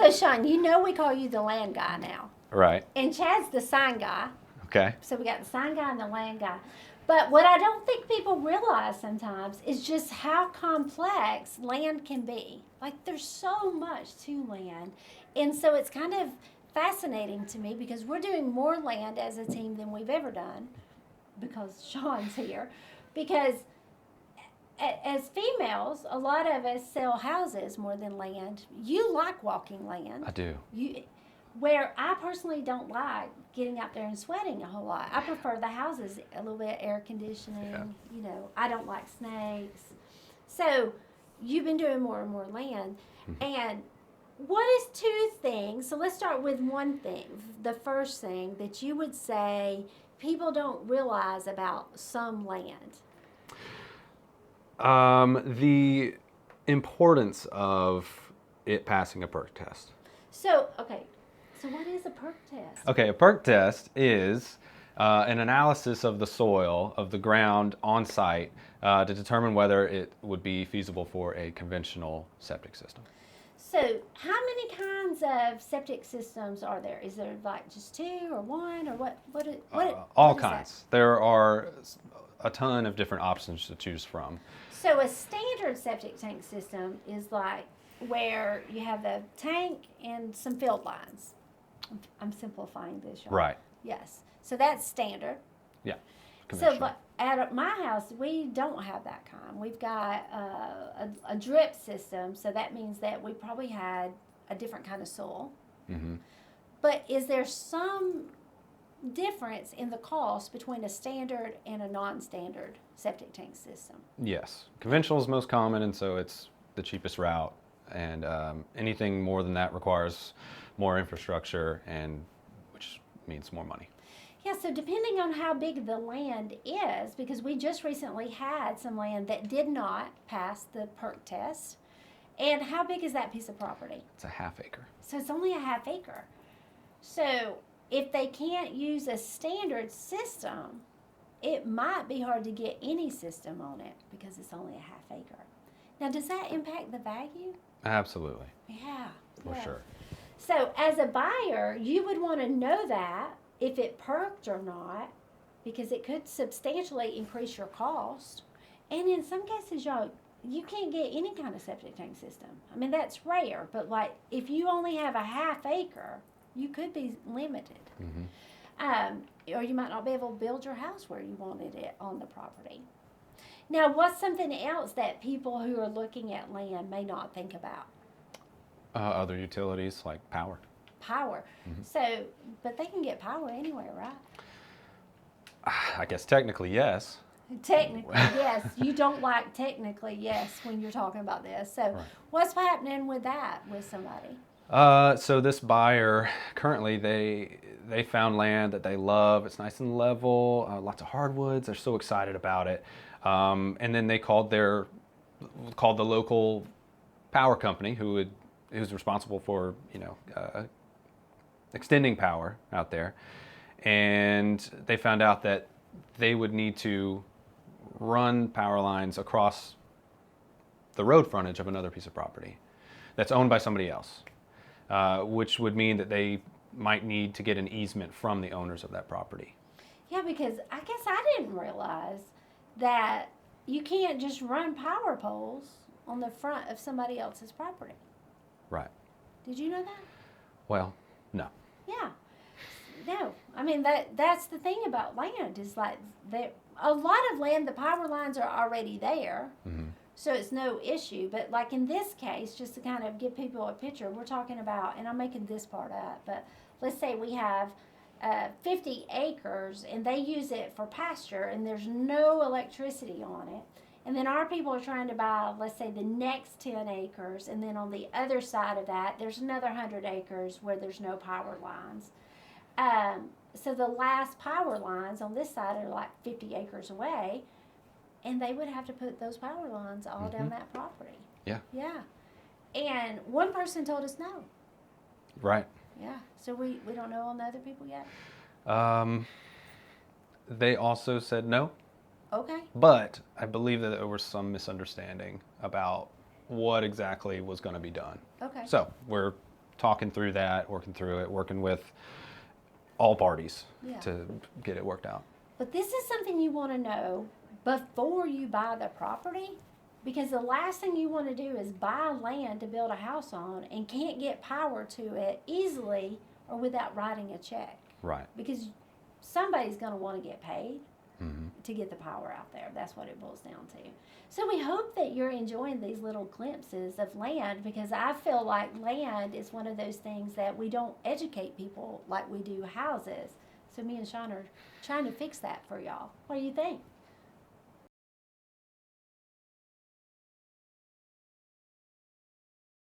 So, Sean, you know we call you the land guy now. Right. And Chad's the sign guy. Okay. So we got the sign guy and the land guy. But what I don't think people realize sometimes is just how complex land can be. Like, there's so much to land. And so it's kind of fascinating to me because we're doing more land as a team than we've ever done because Sean's here. Because as females, a lot of us sell houses more than land. You like walking land. I do. Where I personally don't like getting out there and sweating a whole lot. I prefer the houses, a little bit of air conditioning. Yeah. You know, I don't like snakes. So you've been doing more and more land. And what is two things? So let's start with one thing. The first thing that you would say people don't realize about some land. The importance of it passing a Perc test. So, okay. So what is a Perc test? Okay, a Perc test is an analysis of the soil, of the ground on site to determine whether it would be feasible for a conventional septic system. So how many kinds of septic systems are there? Is there like just two or one or what all kinds. There are a ton of different options to choose from. So a standard septic tank system is like where you have the tank and some field lines. I'm simplifying this, y'all. Right. Yes. So that's standard. Yeah. So but at my house, we don't have that kind. We've got a drip system, so that means that we probably had a different kind of soil. Mm-hmm. But is there some difference in the cost between a standard and a non-standard septic tank system? Yes. Conventional is most common, and so it's the cheapest route. And anything more than that requires more infrastructure, and which means more money. Yeah, so depending on how big the land is, because we just recently had some land that did not pass the Perc test. And how big is that piece of property? It's a half acre. So it's only a half acre. So if they can't use a standard system, it might be hard to get any system on it because it's only a half acre. Now, does that impact the value? Absolutely. Yeah. For sure. So as a buyer, you would want to know that if it perked or not, because it could substantially increase your cost. And in some cases, y'all, you can't get any kind of septic tank system. I mean, that's rare, but like if you only have a half acre, you could be limited. Mm-hmm. Or you might not be able to build your house where you wanted it on the property. Now, what's something else that people who are looking at land may not think about? Other utilities like power. Power. Mm-hmm. So, but they can get power anywhere, right? I guess technically, yes. Technically, yes. You don't like technically, yes, when you're talking about this. So, right. What's happening with that with somebody? So this buyer, currently they found land that they love. It's nice and level, lots of hardwoods. They're so excited about it. And then they called the local power company who's responsible for, extending power out there. And they found out that they would need to run power lines across the road frontage of another piece of property that's owned by somebody else, which would mean that they might need to get an easement from the owners of that property. Yeah, because I guess I didn't realize that you can't just run power poles on the front of somebody else's property. Right. Did you know that? Well, no. Yeah. No. I mean, that's the thing about land is like a lot of land, the power lines are already there. Mm-hmm. So it's no issue. But like in this case, just to kind of give people a picture, we're talking about, and I'm making this part up, but let's say we have 50 acres and they use it for pasture and there's no electricity on it. And then our people are trying to buy, let's say, the next 10 acres. And then on the other side of that, there's another 100 acres where there's no power lines. So the last power lines on this side are like 50 acres away. And they would have to put those power lines all down that property. Yeah. Yeah. And one person told us no. Right. Yeah. So we don't know on the other people yet? They also said no. Okay. But I believe that there was some misunderstanding about what exactly was going to be done. Okay. So we're talking through that, working through it, working with all parties Yeah. to get it worked out. But this is something you want to know before you buy the property, because the last thing you want to do is buy land to build a house on and can't get power to it easily or without writing a check. Right. Because somebody's going to want to get paid Mm-hmm. to get the power out there. That's what it boils down to. So we hope that you're enjoying these little glimpses of land, because I feel like land is one of those things that we don't educate people like we do houses. So me and Sean are trying to fix that for y'all. What do you think?